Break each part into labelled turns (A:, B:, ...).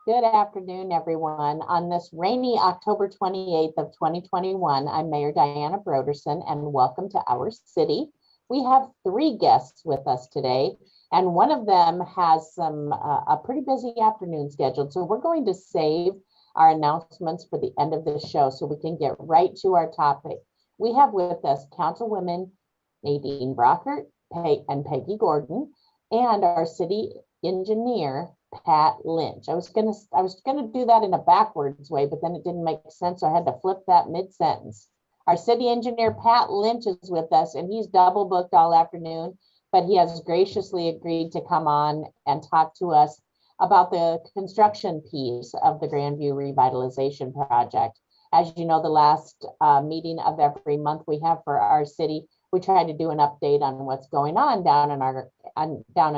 A: Good afternoon, everyone. On this rainy October 28th of 2021, I'm Mayor Diana Broderson, and welcome to our city. We have three guests with us today, and one of them has a pretty busy afternoon scheduled. So we're going to save our announcements for the end of the show so we can get right to our topic. We have with us Councilwomen Nadine Brockert and Peggy Gordon, and our city engineer, Pat Lynch. I was gonna do that in a backwards way, but then it didn't make sense, so I had to flip that mid-sentence. Our city engineer, Pat Lynch, is with us, and he's double booked all afternoon, but he has graciously agreed to come on and talk to us about the construction piece of the Grandview Revitalization Project. As you know, the last meeting of every month we have for our city, we try to do an update on what's going on down in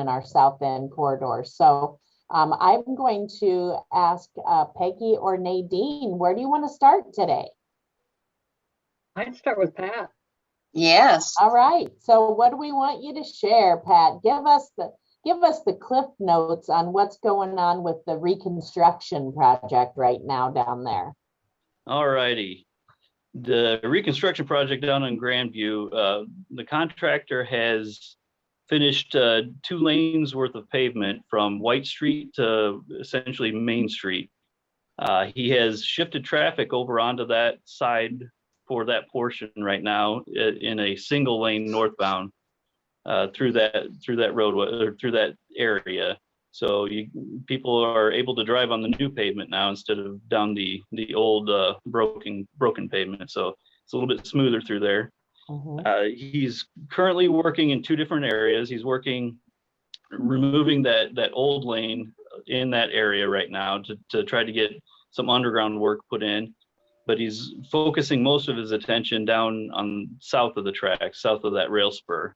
A: our south end corridor. So I'm going to ask Peggy or Nadine, where do you want to start today?
B: I'd start with Pat.
C: Yes.
A: All right. So what do we want you to share, Pat? Give us the cliff notes on what's going on with the reconstruction project right now down there.
D: All righty. The reconstruction project down in Grandview, the contractor has finished 2 lanes worth of pavement from White Street to essentially Main Street. He has shifted traffic over onto that side for that portion right now in a single lane northbound through that roadway or through that area. So people are able to drive on the new pavement now instead of down the old broken pavement. So it's a little bit smoother through there. He's currently working in 2 different areas. He's working removing that old lane in that area right now to try to get some underground work put in. But he's focusing most of his attention down on south of the tracks, south of that rail spur,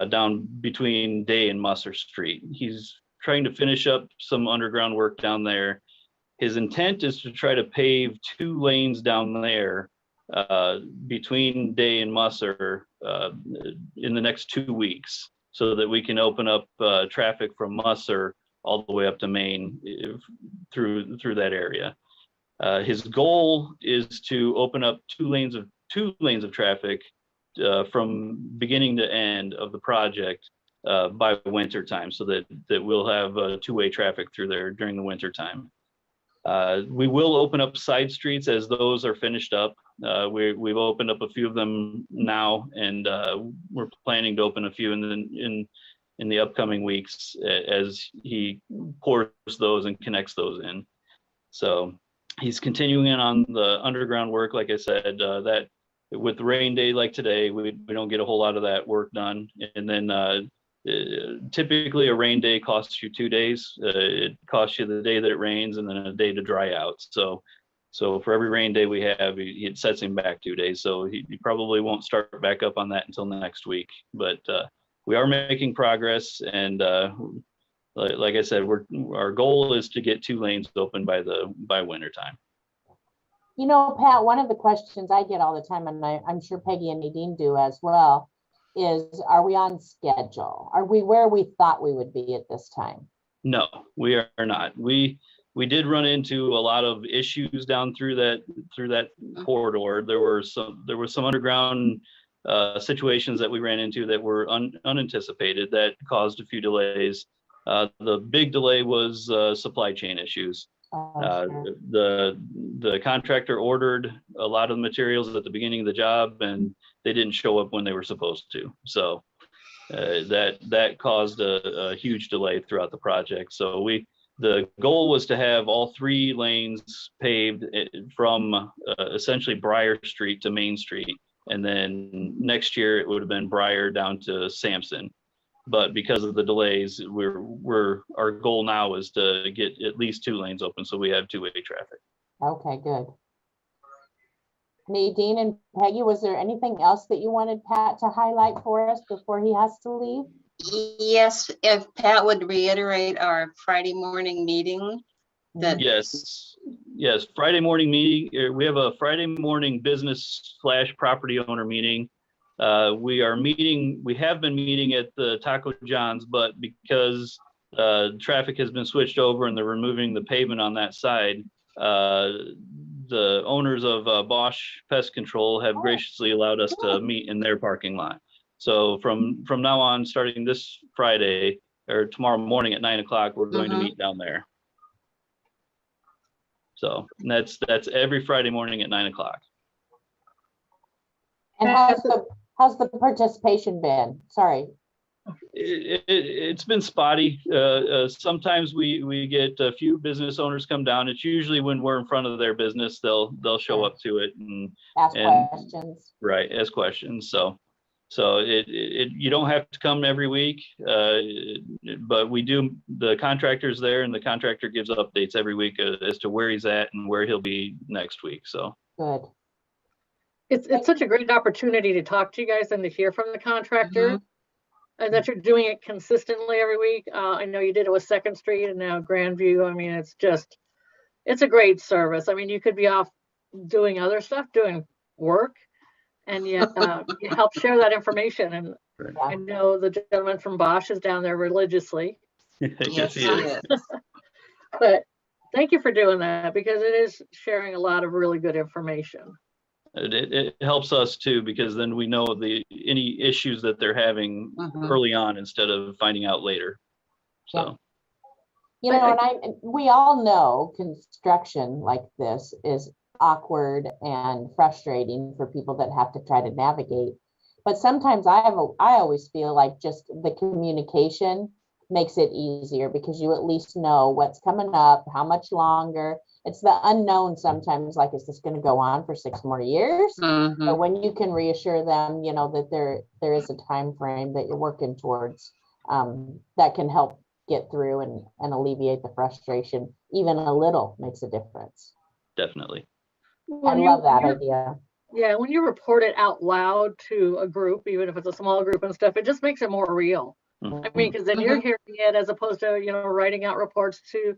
D: down between Day and Musser Street. He's trying to finish up some underground work down there. His intent is to try to pave 2 lanes down there between Day and Musser in the next 2 weeks, so that we can open up traffic from Musser all the way up to Main through that area. His goal is to open up 2 lanes of traffic from beginning to end of the project by winter time, so that we'll have 2-way traffic through there during the winter time. We will open up side streets as those are finished up. We've opened up a few of them now, and we're planning to open a few in the upcoming weeks as he pours those and connects those in. So he's continuing on the underground work. Like I said, that with rain day like today, we don't get a whole lot of that work done. And then typically a rain day costs you 2 days. It costs you the day that it rains and then a day to dry out. So for every rain day we have, it sets him back 2 days. So he probably won't start back up on that until next week. But we are making progress, and like I said, our goal is to get 2 lanes open by winter time.
A: You know, Pat, one of the questions I get all the time, and I'm sure Peggy and Nadine do as well, is, are we on schedule? Are we where we thought we would be at this time?
D: No, we are not. We did run into a lot of issues down through that corridor. There were some underground situations that we ran into that were unanticipated that caused a few delays. The big delay was supply chain issues.
A: Sure.
D: The contractor ordered a lot of the materials at the beginning of the job, and they didn't show up when they were supposed to. So that caused a huge delay throughout the project. So the goal was to have all 3 lanes paved from essentially Briar Street to Main Street, and then next year it would have been Briar down to Sampson. But because of the delays, our goal now is to get at least 2 lanes open, so we have 2-way traffic.
A: Okay, good. Nadine and Peggy, was there anything else that you wanted Pat to highlight for us before he has to leave?
C: Yes, if Pat would reiterate our Friday morning meeting.
D: Yes, Friday morning meeting. We have a Friday morning business/property owner meeting. We have been meeting at the Taco John's, but because traffic has been switched over and they're removing the pavement on that side. The owners of Bosch Pest Control have graciously allowed us to meet in their parking lot. So from now on, starting this Friday or tomorrow morning at 9 o'clock, we're going to meet down there. So that's every Friday morning at 9 o'clock.
A: And how's the participation been? Sorry.
D: It's been spotty. Sometimes we get a few business owners come down. It's usually when we're in front of their business, they'll show up to it and
A: ask questions.
D: Right, ask questions. So you don't have to come every week, but we do. The contractor's there, and the contractor gives updates every week as to where he's at and where he'll be next week. So
A: good.
B: It's such a great opportunity to talk to you guys and to hear from the contractor. And that you're doing it consistently every week. I know you did it with 2nd Street and now Grandview. I mean, it's a great service. I mean, you could be off doing other stuff, doing work, and yet you help share that information. And I know the gentleman from Bosch is down there religiously.
D: Yes, he is.
B: But thank you for doing that, because it is sharing a lot of really good information.
D: It helps us too, because then we know any issues that they're having early on instead of finding out later. So,
A: you know, and we all know construction like this is awkward and frustrating for people that have to try to navigate. But sometimes I always feel like just the communication makes it easier, because you at least know what's coming up, how much longer. It's the unknown sometimes, like, is this going to go on for 6 more years? But when you can reassure them, you know, that there is a time frame that you're working towards, that can help get through and alleviate the frustration. Even a little makes a difference.
D: Definitely.
A: I love that idea.
B: Yeah, when you report it out loud to a group, even if it's a small group and stuff, it just makes it more real. I mean, because then you're hearing it as opposed to, you know, writing out reports to,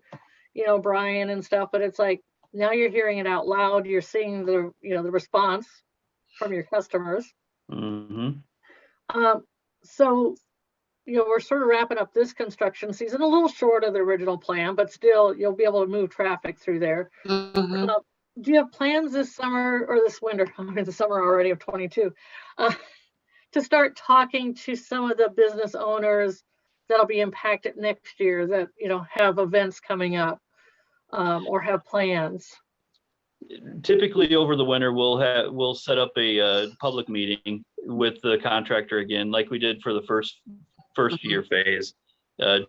B: you know, Brian and stuff. But it's like, now you're hearing it out loud. You're seeing the, you know, the response from your customers. So, you know, we're sort of wrapping up this construction season, a little short of the original plan, but still you'll be able to move traffic through there. Do you have plans this summer or this winter? I mean, the summer already of 22, to start talking to some of the business owners that'll be impacted next year, that, you know, have events coming up, or have plans?
D: Typically over the winter, we'll set up a public meeting with the contractor again, like we did for the first year phase,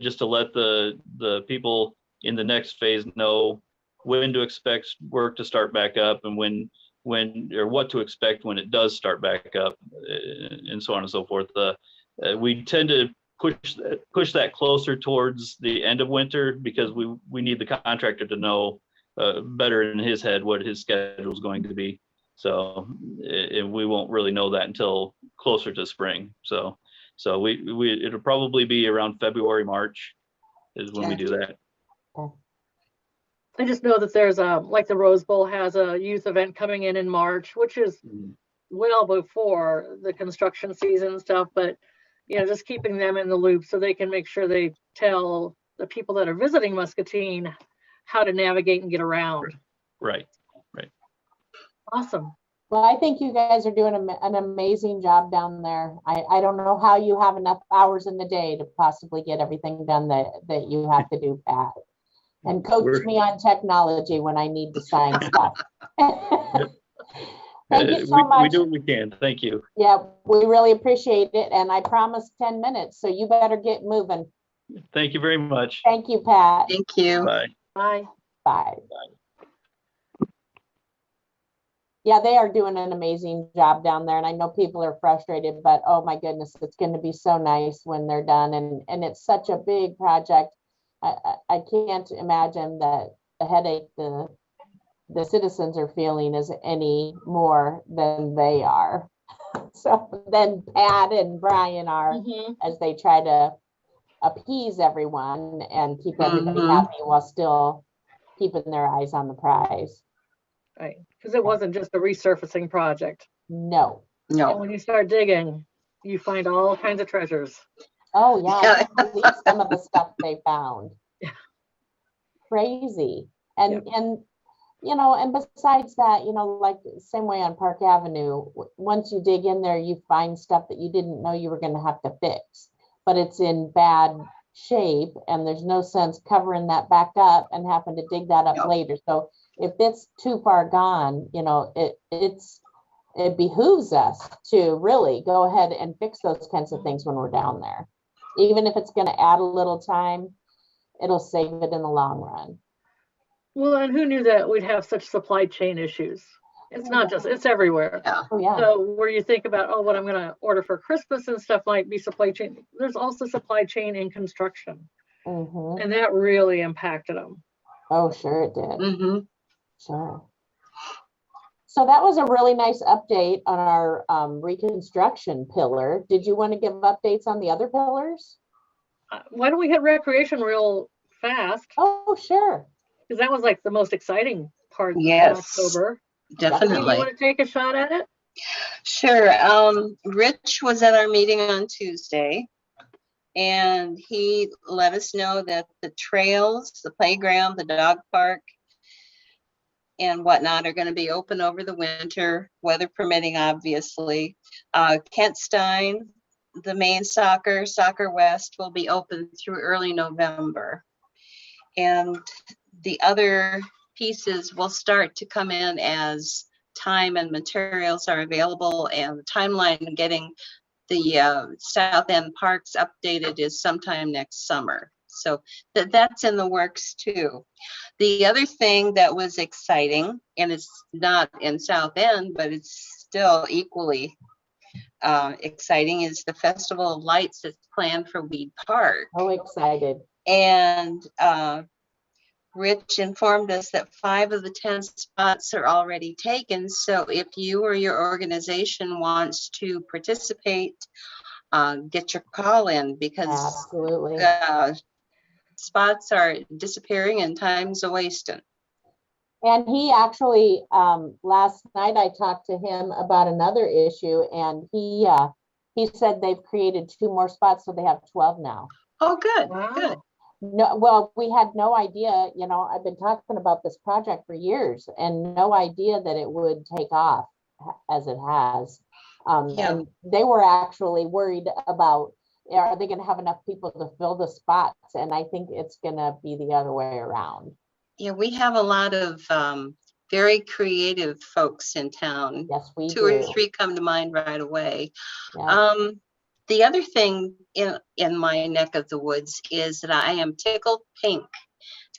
D: just to let the people in the next phase know when to expect work to start back up, and when or what to expect when it does start back up, and so on and so forth. We tend to push that closer towards the end of winter, because we need the contractor to know better in his head what his schedule is going to be. So we won't really know that until closer to spring. So it'll probably be around February, March is when we do that.
B: I just know that there's like the Rose Bowl has a youth event coming in March, which is well before the construction season and stuff, but, you know, just keeping them in the loop so they can make sure they tell the people that are visiting Muscatine how to navigate and get around.
D: Right.
B: Awesome.
A: Well, I think you guys are doing an amazing job down there. I don't know how you have enough hours in the day to possibly get everything done that you have to do, Pat. And coach me on technology when I need to sign stuff. Thank you so much.
D: We do what we can. Thank you.
A: Yeah, we really appreciate it. And I promised 10 minutes, so you better get moving.
D: Thank you very much.
A: Thank you, Pat.
C: Thank you.
D: Bye.
B: Bye.
A: Bye. Yeah, they are doing an amazing job down there. And I know people are frustrated, but oh my goodness, it's going to be so nice when they're done. And it's such a big project. I can't imagine that the headache the citizens are feeling is any more than they are. So then Pat and Brian are, as they try to appease everyone and keep everybody happy while still keeping their eyes on the prize.
B: Right, because it wasn't just a resurfacing project.
A: No.
B: And when you start digging, you find all kinds of treasures.
A: Oh, yeah, I
C: Yeah.
A: can't believe some of the stuff they found.
B: Yeah.
A: Crazy. And you know, and besides that, you know, like same way on Park Avenue, once you dig in there, you find stuff that you didn't know you were going to have to fix, but it's in bad shape, and there's no sense covering that back up and having to dig that up
C: Yep.
A: later. So if it's too far gone, you know, it behooves us to really go ahead and fix those kinds of things when we're down there. Even if it's going to add a little time, it'll save it in the long run.
B: Well, and who knew that we'd have such supply chain issues? It's not just, it's everywhere.
C: Yeah.
A: Oh, yeah.
B: So where you think about, oh, what I'm going to order for Christmas and stuff might be supply chain. There's also supply chain in construction,
A: Mhm.
B: and that really impacted them.
A: Oh, sure it did.
C: Mm-hmm.
A: Sure. So that was a really nice update on our reconstruction pillar. Did you want to give updates on the other pillars?
B: Why don't we hit recreation real fast?
A: Oh, sure.
B: Because that was like the most exciting part in
C: Yes.
B: October.
C: Definitely.
B: You want to take a shot at it?
C: Sure. Rich was at our meeting on Tuesday, and he let us know that the trails, the playground, the dog park, and whatnot are going to be open over the winter, weather permitting, obviously. Kent Stein, the main Soccer West, will be open through early November. And the other pieces will start to come in as time and materials are available, and the timeline of getting the South End parks updated is sometime next summer. So that's in the works too. The other thing that was exciting, and it's not in South End, but it's still equally exciting, is the Festival of Lights that's planned for Weed Park.
A: Oh, excited.
C: And Rich informed us that 5 of the 10 spots are already taken. So if you or your organization wants to participate, get your call in, because
A: Absolutely.
C: spots are disappearing and time's a wasting.
A: And he actually, last night I talked to him about another issue, and he said they've created 2 more spots, so they have 12 now.
C: Oh, good,
B: Wow.
C: good.
A: No, well, we had no idea, you know, I've been talking about this project for years and no idea that it would take off as it has.
C: Yeah.
A: And they were actually worried about, are they going to have enough people to fill the spots? And I think it's going to be the other way around.
C: Yeah, we have a lot of very creative folks in town.
A: Yes, we
C: 2
A: do.
C: or 3 come to mind right away.
A: Yeah.
C: The other thing in my neck of the woods is that I am tickled pink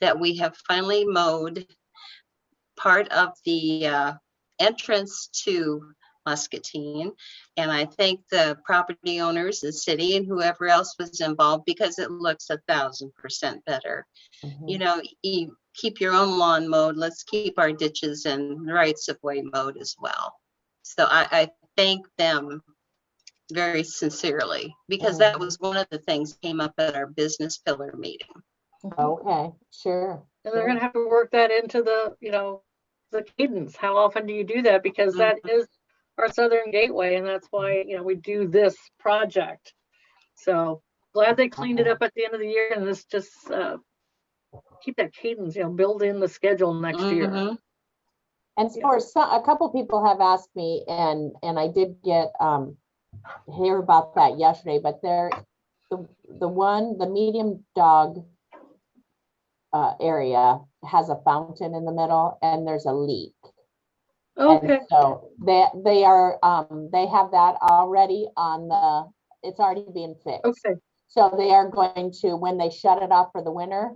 C: that we have finally mowed part of the entrance to Muscatine. And I thank the property owners, the city, and whoever else was involved, because it looks 1,000% better.
A: Mhm.
C: You know, you keep your own lawn mowed. Let's keep our ditches and rights of way mowed as well. So I thank them very sincerely, because that was one of the things came up at our business pillar meeting.
A: Okay, sure.
B: And they're going to have to work that into the, you know, the cadence. How often do you do that? Because that is our southern gateway, and that's why, you know, we do this project. So glad they cleaned it up at the end of the year, and this just keep that cadence, you know, build in the schedule next year.
A: And for a couple people have asked me, and I did get hear about that yesterday, but the medium dog area has a fountain in the middle, and there's a leak.
B: Okay.
A: And so they have that already it's already being fixed.
B: Okay.
A: So they are going to, when they shut it off for the winter,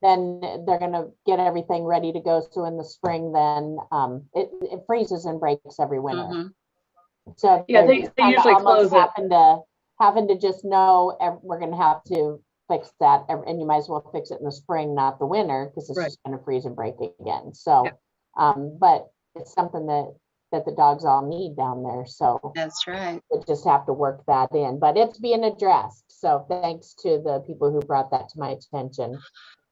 A: then they're going to get everything ready to go. So in the spring, then it freezes and breaks every winter. So
B: yeah, they usually close it.
A: Having to just know we're going to have to fix that, and you might as well fix it in the spring, not the winter, because it's just going to freeze and break again. So, but it's something that the dogs all need down there. So
C: that's right.
A: We just have to work that in, but it's being addressed. So thanks to the people who brought that to my attention.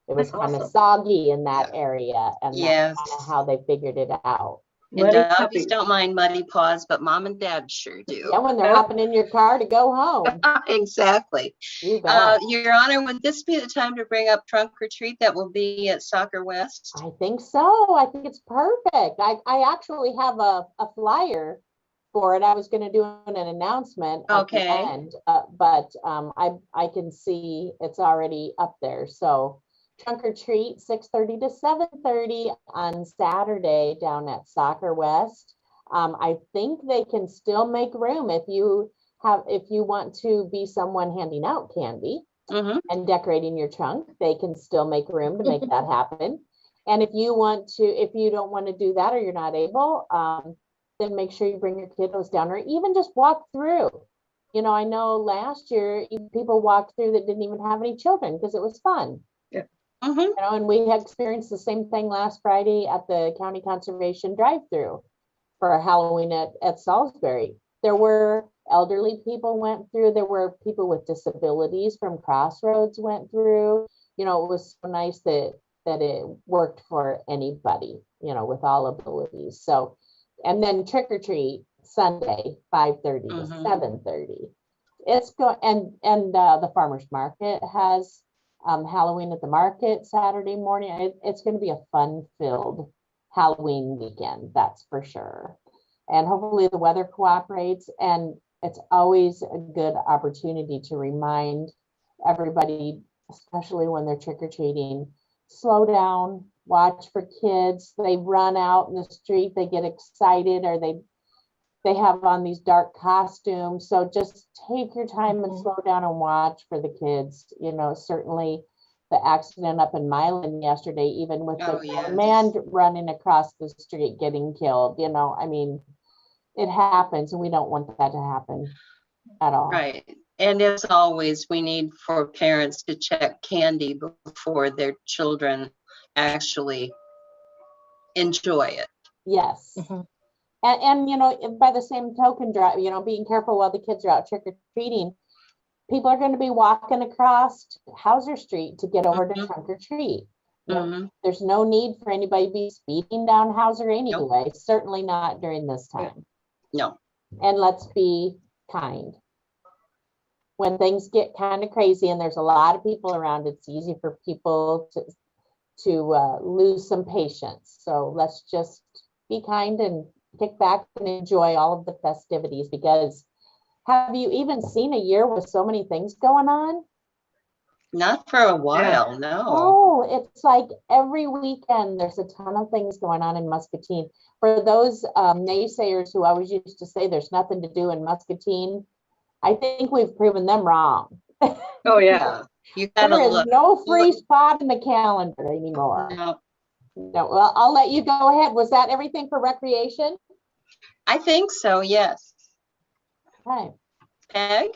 A: It was kind of soggy in that area, and that's how they figured it out.
C: And
B: Muddy
C: doggies
B: puppies.
C: don't mind muddy paws, but mom and dad sure do.
A: Yeah, when they're
B: Yeah.
A: hopping in your car to go home.
C: Exactly.
A: You bet.
C: Your Honor, would this be the time to bring up trunk or treat that will be at Soccer West?
A: I think so. I think it's perfect. I actually have a flyer for it. I was going to do an announcement at the
C: Okay.
A: end, but I can see it's already up there. So trunk or treat 6:30 to 7:30 on Saturday down at Soccer West. I think they can still make room if you want to be someone handing out candy
C: Mm-hmm.
A: and decorating your trunk, they can still make room to make that happen. And if you don't want to do that or you're not able, then make sure you bring your kiddos down or even just walk through. You know, I know last year people walked through that didn't even have any children because it was fun.
B: Yeah.
C: Mm-hmm.
A: You know, and we had experienced the same thing last Friday at the County Conservation drive-through for Halloween at Salisbury. There were elderly people went through, there were people with disabilities from Crossroads went through. You know, it was so nice that it worked for anybody, you know, with all abilities. So, and then trick or treat Sunday, 5:30 to 7:30. It's and the farmers market has Halloween at the market Saturday morning. It's going to be a fun-filled Halloween weekend, that's for sure. And hopefully the weather cooperates, and it's always a good opportunity to remind everybody, especially when they're trick-or-treating, slow down, watch for kids. They run out in the street, they get excited, or they have on these dark costumes. So just take your time and slow down and watch for the kids. You know, certainly the accident up in Milan yesterday, even with the man running across the street getting killed, you know, I mean, it happens and we don't want that to happen at all.
C: Right. And as always, we need for parents to check candy before their children actually enjoy it.
A: Yes.
B: Mm-hmm.
A: And you know, by the same token, you know, being careful while the kids are out trick-or-treating. People are going to be walking across Hauser Street to get over to trunk or treat. You know, there's no need for anybody to be speeding down Hauser anyway. Nope. Certainly not during this time.
C: No.
A: And let's be kind. When things get kind of crazy and there's a lot of people around, it's easy for people to lose some patience. So let's just be kind and kick back and enjoy all of the festivities, because have you even seen a year with so many things going on?
C: Not for a while, no.
A: Oh, it's like every weekend there's a ton of things going on in Muscatine. For those naysayers who always used to say there's nothing to do in Muscatine, I think we've proven them wrong.
B: Oh yeah.
C: You gotta
A: there is
C: look.
A: no free spot in the calendar anymore.
C: No.
A: No, well, I'll let you go ahead. Was that everything for recreation?
C: I think so, yes.
A: Okay.
C: Peg?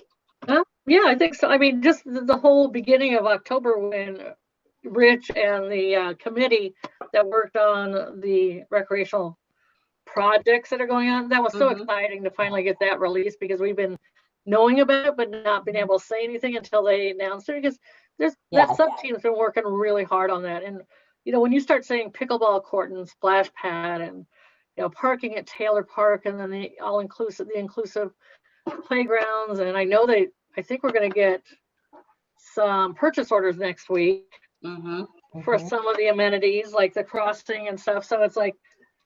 B: Yeah, I think so. I mean, just the whole beginning of October when Rich and the committee that worked on the recreational projects that are going on, that was so exciting to finally get that released, because we've been knowing about it but not been able to say anything until they announced it, because that sub team's been working really hard on that. And you know, when you start saying pickleball court and splash pad and, you know, parking at Taylor Park, and then the inclusive playgrounds, and I know I think we're going to get some purchase orders next week for some of the amenities like the crossing and stuff. So it's like,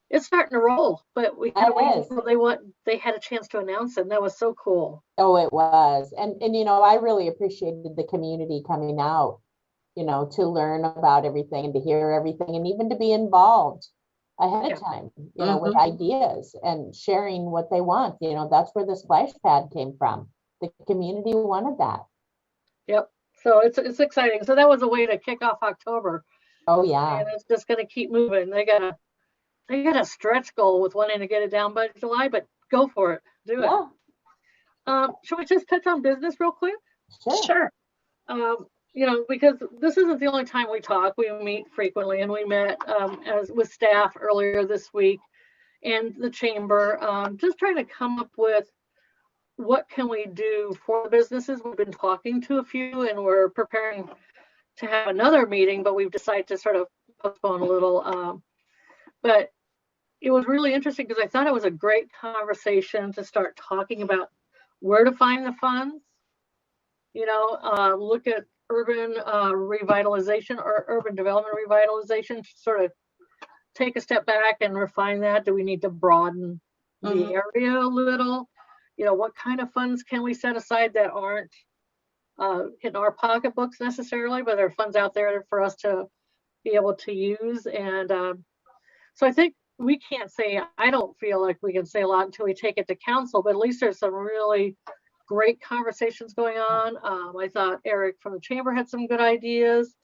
B: it's starting to roll, but we had to wait until they had a chance to announce it. And that was so cool.
A: Oh, it was. And you know, I really appreciated the community coming out, you know, to learn about everything and to hear everything, and even to be involved ahead of time, you know, with ideas and sharing what they want. You know, that's where the splash pad came from. The community wanted that.
B: Yep. So it's exciting. So that was a way to kick off October.
A: Oh yeah.
B: And it's just going to keep moving. They got a stretch goal with wanting to get it down by July, but go for it. Do it. Should we just touch on business real quick?
C: Sure.
B: You know, because this isn't the only time we talk. We meet frequently, and we met as with staff earlier this week and the chamber, just trying to come up with what can we do for the businesses. We've been talking to a few, and we're preparing to have another meeting, but we've decided to sort of postpone a little. But it was really interesting because I thought it was a great conversation to start talking about where to find the funds. Look at urban revitalization or urban development revitalization, sort of take a step back and refine that. Do we need to broaden the area a little? What kind of funds can we set aside that aren't in our pocketbooks necessarily, but there are funds out there for us to be able to use. And so I think we can't say, I don't feel like we can say a lot until we take it to council, but at least there's some really great conversations going on. I thought Eric from the chamber had some good ideas.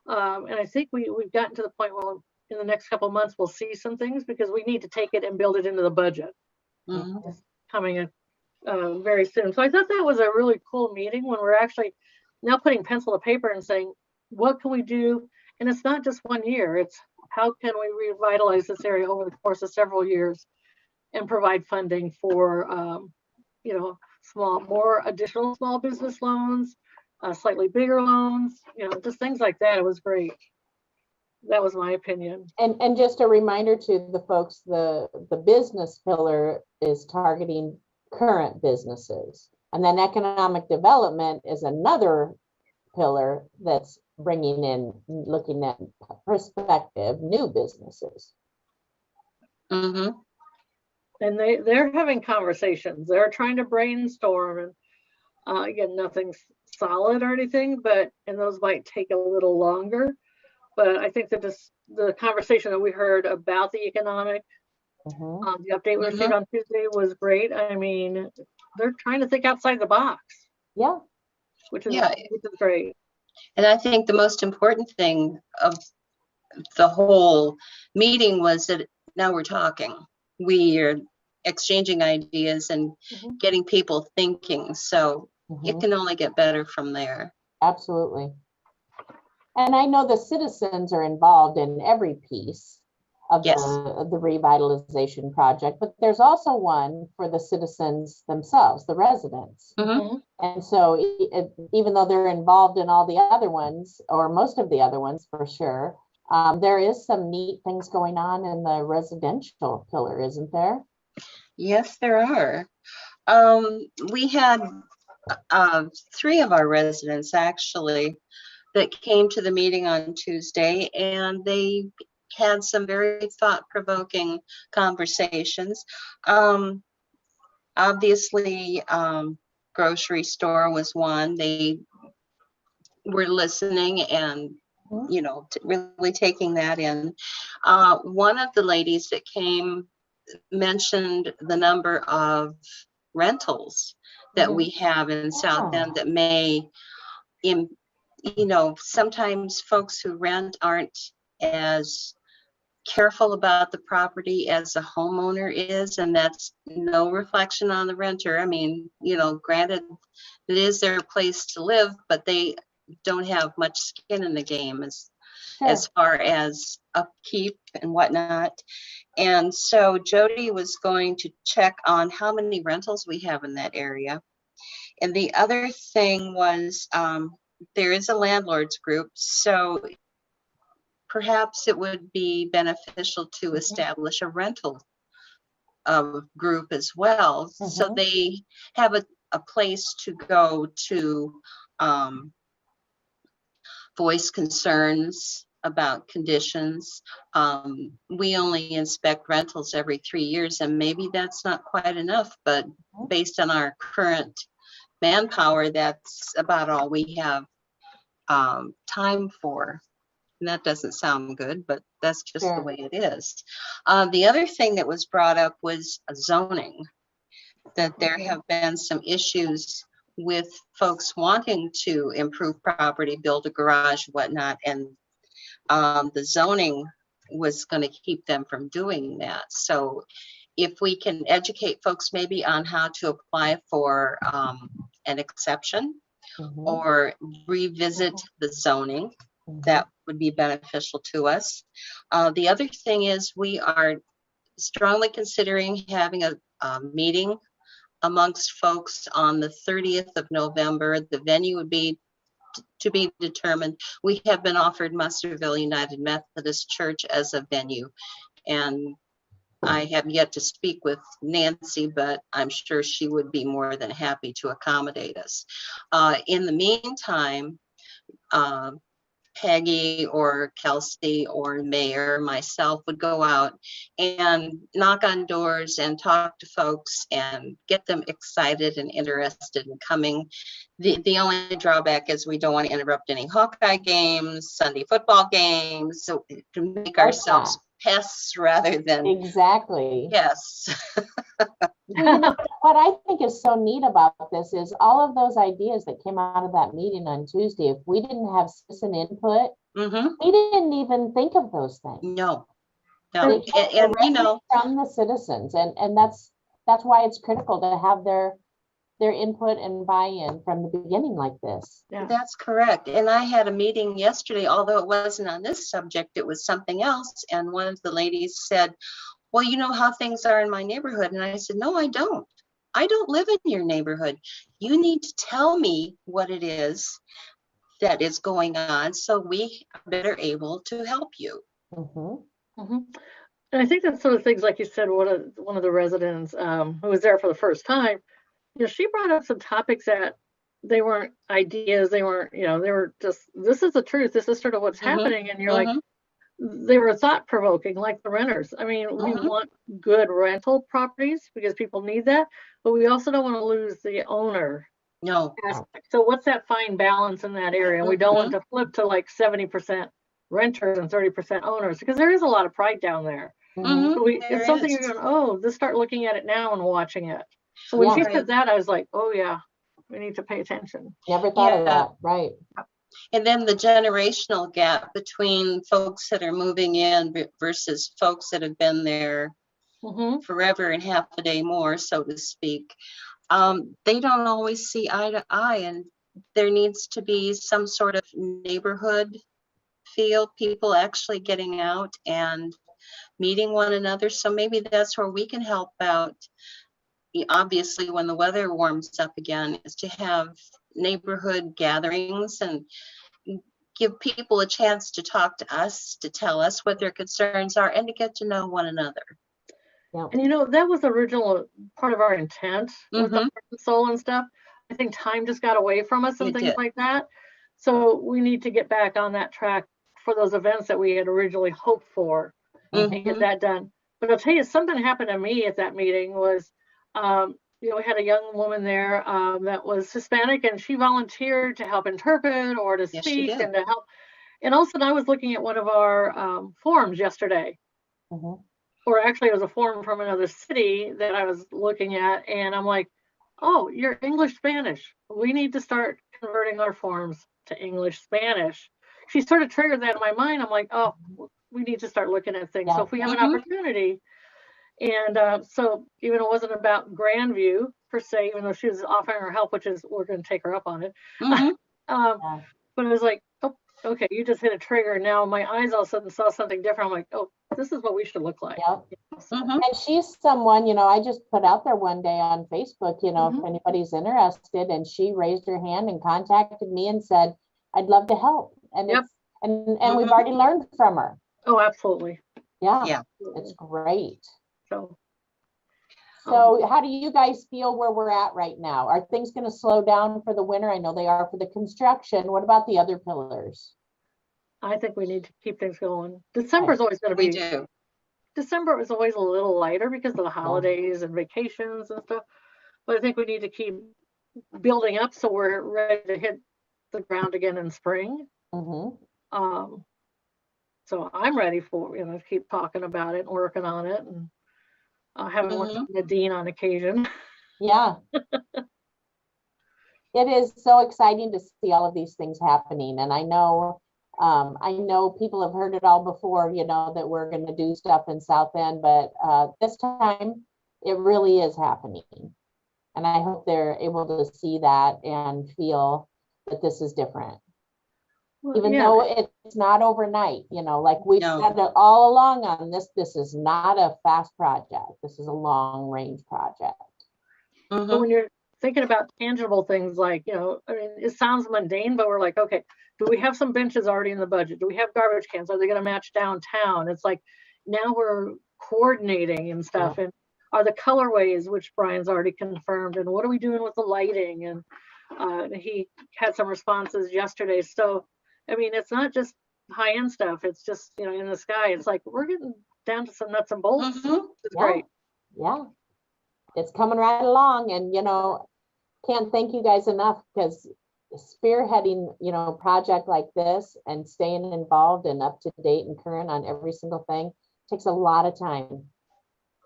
B: And I think we've gotten to the point where in the next couple of months, we'll see some things because we need to take it and build it into the budget. It's coming very soon. So I thought that was a really cool meeting when we're actually now putting pencil to paper and saying, what can we do? And it's not just 1 year, it's how can we revitalize this area over the course of several years and provide funding for, more additional small business loans, slightly bigger loans, just things like that. It was great. That was my opinion.
A: And just a reminder to the folks, the business pillar is targeting current businesses. And then economic development is another pillar that's bringing in, looking at prospective new businesses.
B: And they're having conversations. They're trying to brainstorm, and again, nothing's solid or anything, and those might take a little longer. But I think that the conversation that we heard about the economic, the update we received on Tuesday was great. I mean, they're trying to think outside the box.
A: Yeah.
B: Which is great.
C: And I think the most important thing of the whole meeting was that now we're talking. We are exchanging ideas and getting people thinking. So it can only get better from there.
A: Absolutely. And I know the citizens are involved in every piece of the revitalization project, but there's also one for the citizens themselves, the residents. And so even though they're involved in all the other ones, or most of the other ones for sure, there is some neat things going on in the residential pillar, isn't there?
C: Yes, there are. We had 3 of our residents actually that came to the meeting on Tuesday, and they had some very thought-provoking conversations. Obviously, grocery store was one. They were listening and really taking that in. One of the ladies that came mentioned the number of rentals that we have in South End that may, sometimes folks who rent aren't as careful about the property as the homeowner is, and that's no reflection on the renter. I mean, granted, it is their place to live, but they don't have much skin in the game as far as upkeep and whatnot. And so Jody was going to check on how many rentals we have in that area. And the other thing was there is a landlords group, so perhaps it would be beneficial to establish a rental group as well. So they have a place to go to voice concerns about conditions. We only inspect rentals every 3 years, and maybe that's not quite enough, but based on our current manpower, that's about all we have time for. And that doesn't sound good, but that's just the way it is. The other thing that was brought up was zoning, that there have been some issues with folks wanting to improve property, build a garage, whatnot, and the zoning was going to keep them from doing that. So if we can educate folks maybe on how to apply for an exception or revisit the zoning, that would be beneficial to us. The other thing is we are strongly considering having a meeting amongst folks on the 30th of November. The venue would be to be determined. We have been offered Musterville United Methodist Church as a venue, and I have yet to speak with Nancy, but I'm sure she would be more than happy to accommodate us. In the meantime, Peggy or Kelsey or Mayor, myself would go out and knock on doors and talk to folks and get them excited and interested in coming. The only drawback is we don't want to interrupt any Hawkeye games, Sunday football games, so to make ourselves pests rather than
A: Exactly.
C: yes.
A: What I think is so neat about this is all of those ideas that came out of that meeting on Tuesday. If we didn't have citizen input, we didn't even think of those things.
C: No.
A: They came
C: And you know,
A: from the citizens, and that's why it's critical to have their input and buy-in from the beginning like this.
B: Yeah.
C: That's correct. And I had a meeting yesterday, although it wasn't on this subject, it was something else. And one of the ladies said, well, you know how things are in my neighborhood. And I said, no, I don't. I don't live in your neighborhood. You need to tell me what it is that is going on so we are better able to help you.
B: And I think that's sort of things like you said, one of the residents who was there for the first time, you know, she brought up some topics that they weren't ideas, they weren't, you know, they were just, this is the truth, this is sort of what's happening. And you're like, they were thought-provoking, like the renters. I mean, we want good rental properties because people need that, but we also don't want to lose the owner aspect. So what's that fine balance in that area? We don't want to flip to like 70% renters and 30% owners, because there is a lot of pride down there. So it's something you're going, oh, just start looking at it now and watching it. So when she said that, I was like, oh yeah, we need to pay attention.
A: Never thought of that, right?
C: And then the generational gap between folks that are moving in versus folks that have been there forever and half a day more, so to speak. They don't always see eye to eye, and there needs to be some sort of neighborhood feel, people actually getting out and meeting one another. So maybe that's where we can help out. Obviously, when the weather warms up again, is to have neighborhood gatherings and give people a chance to talk to us, to tell us what their concerns are, and to get to know one another.
B: And you know, that was the original part of our intent with the soul and stuff. I think time just got away from us and things like that. So we need to get back on that track for those events that we had originally hoped for and get that done. But I'll tell you, something happened to me at that meeting was, you know, we had a young woman there that was Hispanic, and she volunteered to help interpret or to speak and to help. And all of a sudden I was looking at one of our forums yesterday. Or actually it was a forum from another city that I was looking at, and I'm like, oh, you're English Spanish. We need to start converting our forms to English Spanish. She sort of triggered that in my mind. I'm like, oh, we need to start looking at things. So if we have an opportunity, and so even it wasn't about Grandview per se, even though she was offering her help, which is, we're going to take her up on it. But it was like, oh, okay, you just hit a trigger. Now my eyes all of a sudden saw something different. I'm like, oh, this is what we should look like.
A: And she's someone, you know, I just put out there one day on Facebook, you know, if anybody's interested, and she raised her hand and contacted me and said, I'd love to help. And it's, and we've already learned from her.
B: Oh, absolutely.
A: Yeah. It's great.
B: So
A: how do you guys feel where we're at right now? Are things going to slow down for the winter? I know they are for the construction. What about the other pillars?
B: I think we need to keep things going. December is always going to be.
C: We do.
B: December is always a little lighter because of the holidays and vacations and stuff. But I think we need to keep building up so we're ready to hit the ground again in spring. So I'm ready for, you know, keep talking about it and working on it, and having lunch with Nadine on occasion.
A: Yeah. It is so exciting to see all of these things happening. And I know people have heard it all before, you know, that we're going to do stuff in South End, but this time it really is happening. And I hope they're able to see that and feel that this is different. Well, even though it's not overnight, you know, like we've said all along on this, this is not a fast project. This is a long range project.
B: But when you're thinking about tangible things like, you know, I mean, it sounds mundane, but we're like, okay, do we have some benches already in the budget? Do we have garbage cans? Are they going to match downtown? It's like, now we're coordinating and stuff, and are the colorways, which Brian's already confirmed, and what are we doing with the lighting? And he had some responses yesterday. So, I mean, it's not just high-end stuff. It's just, you know, in the sky. It's like, we're getting down to some nuts and bolts. It's great.
A: Yeah, it's coming right along. And, you know, can't thank you guys enough, because spearheading, you know, a project like this and staying involved and up to date and current on every single thing takes a lot of time.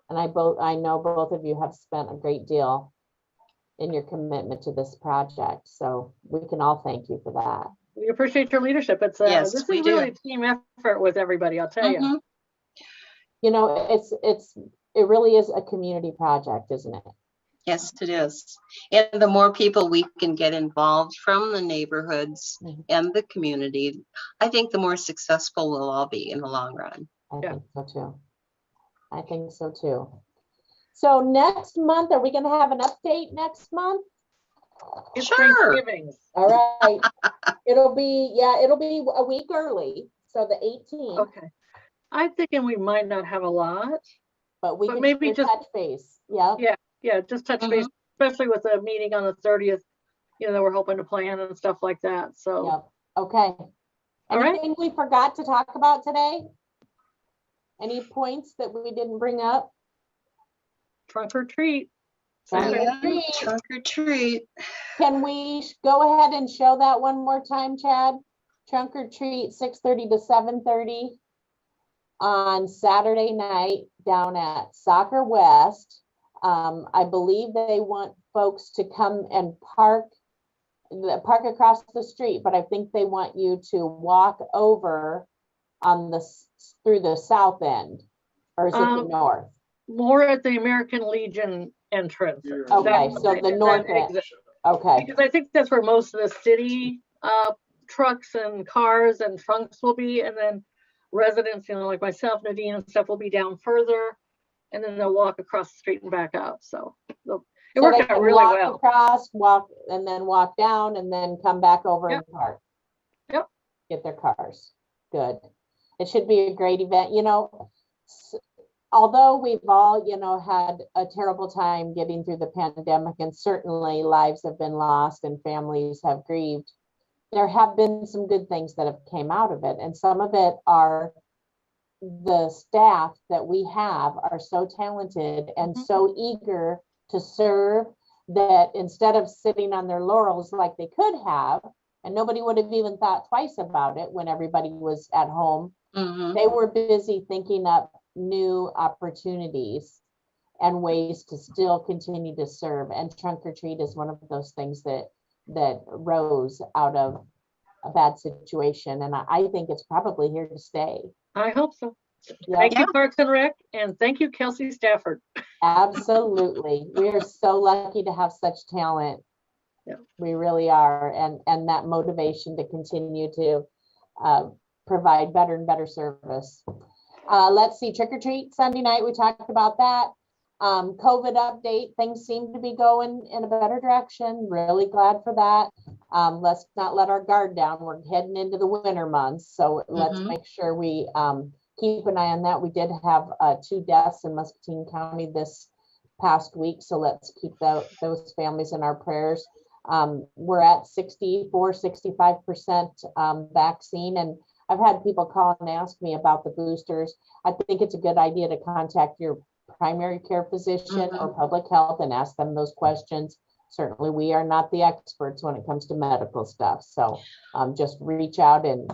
A: And I know both of you have spent a great deal in your commitment to this project. So we can all thank you for that.
B: We appreciate your leadership. It's
C: Yes,
B: this is
C: we do.
B: really a team effort with everybody, I'll tell you.
A: You know, it really is a community project, isn't it?
C: Yes, it is. And the more people we can get involved from the neighborhoods and the community, I think the more successful we'll all be in the long run.
A: I think so too. I think so too. So next month, are we going to have an update next month?
B: It's
C: Sure.
B: Thanksgiving.
A: All right. It'll be a week early. So the 18th.
B: Okay. I'm thinking we might not have a lot.
A: But we
B: But
A: can
B: maybe
A: still
B: just-
A: touch base. Yeah.
B: Yeah, just touch base, especially with the meeting on the 30th, you know, that we're hoping to plan and stuff like that. So,
A: Yep. Okay.
B: All right.
A: Anything we forgot to talk about today? Any points that we didn't bring up?
B: trunk or treat.
A: Trunk or
C: Yeah,
A: treat.
C: trunk or treat.
A: Can we go ahead and show that one more time, Chad? Trunk or treat, 6:30 to 7:30 on Saturday night down at Soccer West. I believe they want folks to come and park across the street, but I think they want you to walk over on through the south end, or is it the north?
B: More at the American Legion entrance.
A: Okay, so the north end. Okay,
B: Because I think that's where most of the city trucks and cars and trunks will be, and then residents, you know, like myself, Nadine and stuff will be down further, and then they'll walk across the street and back up. So it
A: so
B: worked
A: they
B: out
A: can
B: really
A: walk
B: well.
A: across, and then walk down, and then come back over and park.
B: Yep.
A: Get their cars. Good. It should be a great event. You know, although we've all, you know, had a terrible time getting through the pandemic, and certainly lives have been lost and families have grieved, there have been some good things that have came out of it. And some of it are the staff that we have are so talented and so eager to serve, that instead of sitting on their laurels like they could have, and nobody would have even thought twice about it when everybody was at home, they were busy thinking up new opportunities and ways to still continue to serve. And trunk or treat is one of those things that rose out of a bad situation. And I think it's probably here to stay.
B: I hope so.
A: Yeah.
B: Thank you, Parks and Rec, and thank you, Kelsey Stafford.
A: Absolutely. We are so lucky to have such talent.
B: Yeah.
A: We really are. And that motivation to continue to provide better and better service. Let's see, trick or treat Sunday night. We talked about that. COVID update, things seem to be going in a better direction. Really glad for that. Let's not let our guard down. We're heading into the winter months. So let's make sure we keep an eye on that. We did have 2 deaths in Muscatine County this past week. So let's keep those families in our prayers. We're at 65% vaccine. And I've had people call and ask me about the boosters. I think it's a good idea to contact your primary care physician or public health and ask them those questions. Certainly, we are not the experts when it comes to medical stuff. So just reach out and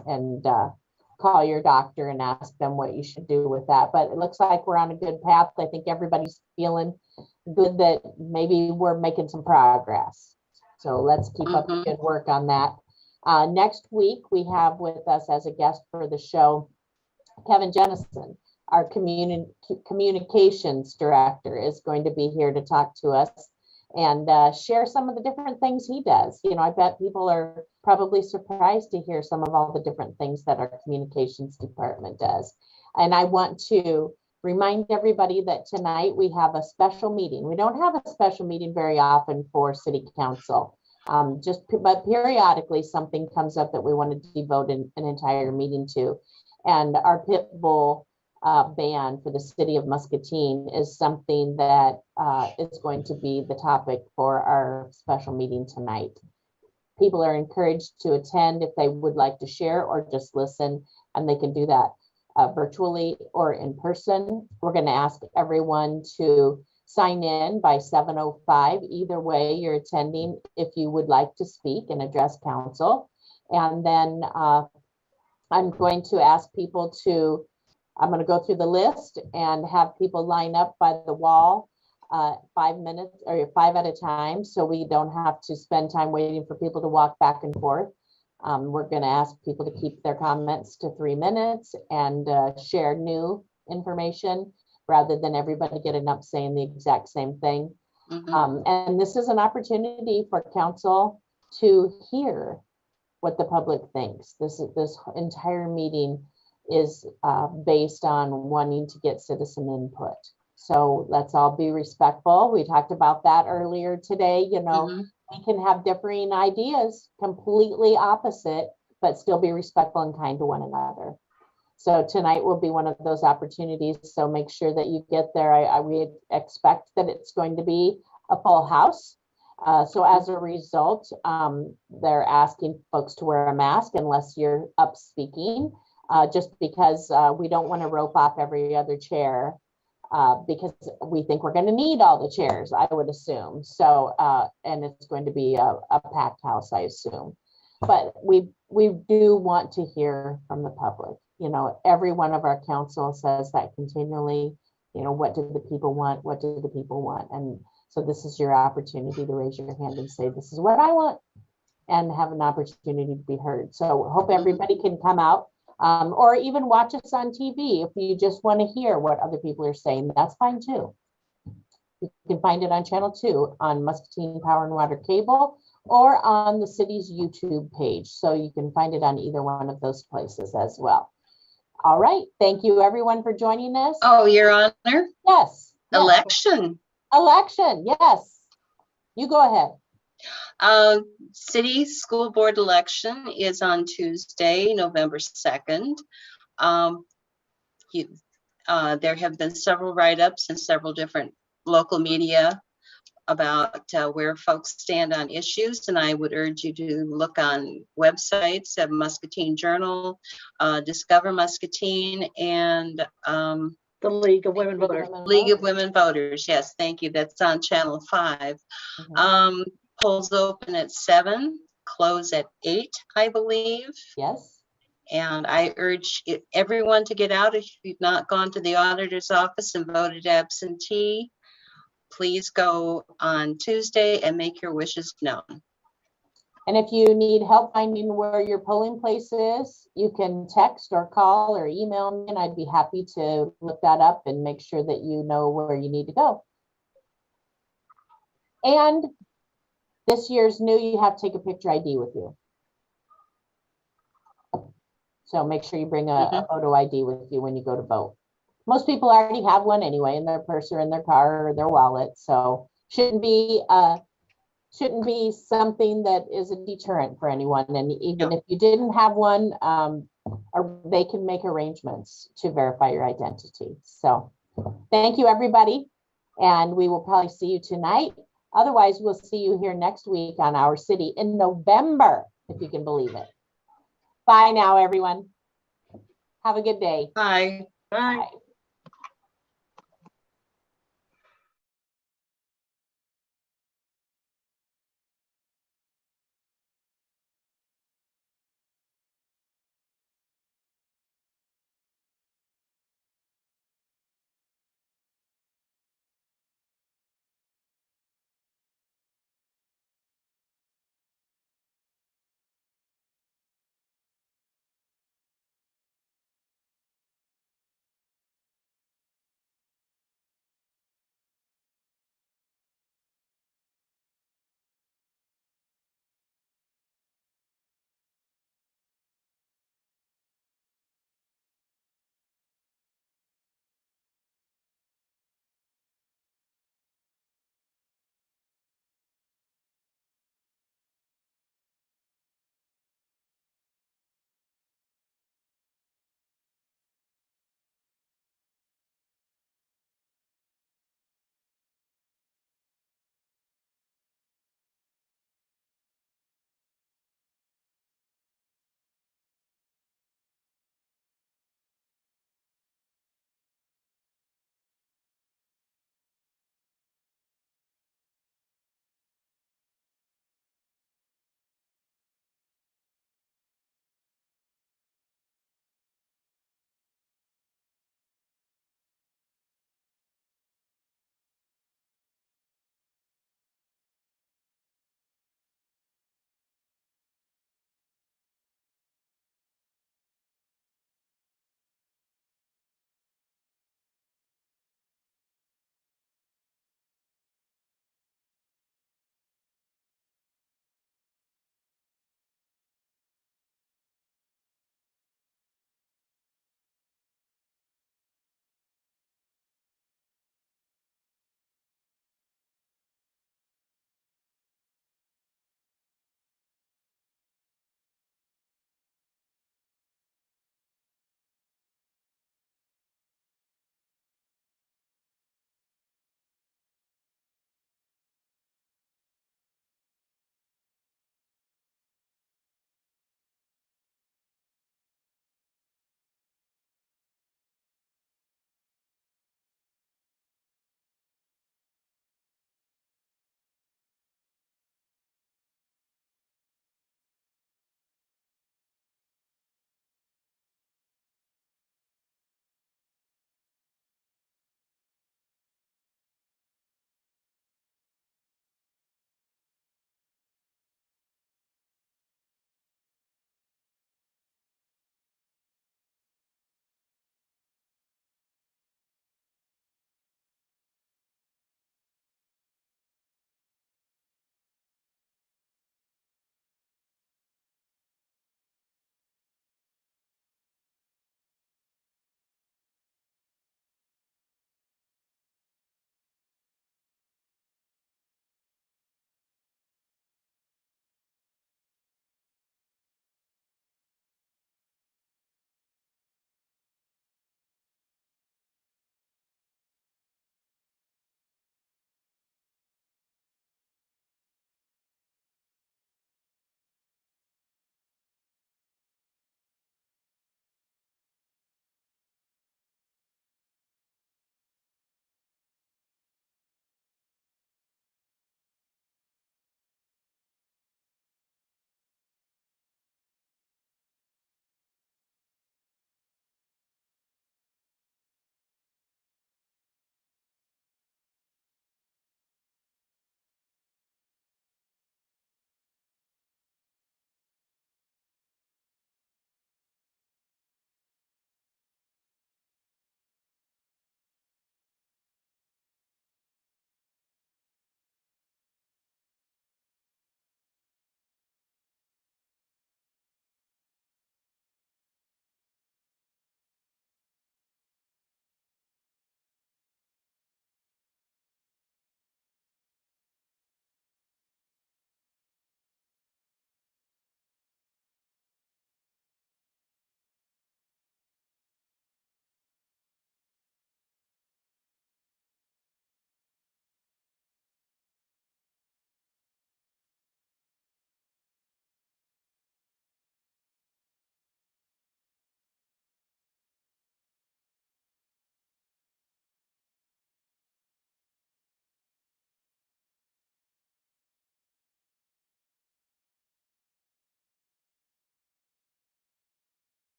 A: call your doctor and ask them what you should do with that. But it looks like we're on a good path. I think everybody's feeling good that maybe we're making some progress. So let's keep up the good work on that. Next week, we have with us as a guest for the show, Kevin Jennison, our communications director, is going to be here to talk to us and share some of the different things he does. You know, I bet people are probably surprised to hear some of all the different things that our communications department does. And I want to remind everybody that tonight we have a special meeting. We don't have a special meeting very often for City Council. But periodically something comes up that we want to devote an entire meeting to. And our pit bull ban for the city of Muscatine is something that is going to be the topic for our special meeting tonight. People are encouraged to attend if they would like to share or just listen, and they can do that virtually or in person. We're going to ask everyone to sign in by 7:05. Either way, you're attending if you would like to speak and address council. And then I'm going to ask people to, I'm going to go through the list and have people line up by the wall 5 minutes or 5 at a time, so we don't have to spend time waiting for people to walk back and forth. We're going to ask people to keep their comments to 3 minutes and share new information rather than everybody getting up saying the exact same thing. And this is an opportunity for council to hear what the public thinks. This entire meeting is based on wanting to get citizen input. So let's all be respectful. We talked about that earlier today. You know, we can have differing ideas, completely opposite, but still be respectful and kind to one another. So tonight will be one of those opportunities. So make sure that you get there. We expect that it's going to be a full house. So as a result, they're asking folks to wear a mask unless you're up speaking, just because we don't want to rope off every other chair. Because we think we're going to need all the chairs, I would assume. So, and it's going to be a packed house, I assume. But we do want to hear from the public. You know, every one of our council says that continually. You know, what do the people want? What do the people want? And so this is your opportunity to raise your hand and say, this is what I want, and have an opportunity to be heard. So hope everybody can come out. Or even watch us on TV. If you just want to hear what other people are saying, that's fine too. You can find it on Channel 2 on Muscatine Power and Water Cable or on the city's YouTube page. So you can find it on either one of those places as well. All right. Thank you everyone for joining us.
C: Oh, Your Honor.
A: Yes.
C: Election.
A: Election. Yes. You go ahead.
C: City school board election is on Tuesday, November 2nd. There have been several write-ups in several different local media about where folks stand on issues, and I would urge you to look on websites of Muscatine Journal, Discover Muscatine, and
B: The League of Women Voters.
C: League of Women Voters. Yes, thank you. That's on Channel 5. Polls open at 7, close at 8, I believe.
A: Yes.
C: And I urge everyone to get out. If you've not gone to the auditor's office and voted absentee, please go on Tuesday and make your wishes known.
A: And if you need help finding where your polling place is, you can text or call or email me, and I'd be happy to look that up and make sure that you know where you need to go. And this year's new, you have to take a picture ID with you. So make sure you bring a photo ID with you when you go to vote. Most people already have one anyway in their purse or in their car or their wallet. So shouldn't be something that is a deterrent for anyone. And even if you didn't have one, they can make arrangements to verify your identity. So thank you, everybody. And we will probably see you tonight. Otherwise, we'll see you here next week on Our City in November, if you can believe it. Bye now, everyone. Have a good day.
C: Bye.
B: Bye.
A: Bye.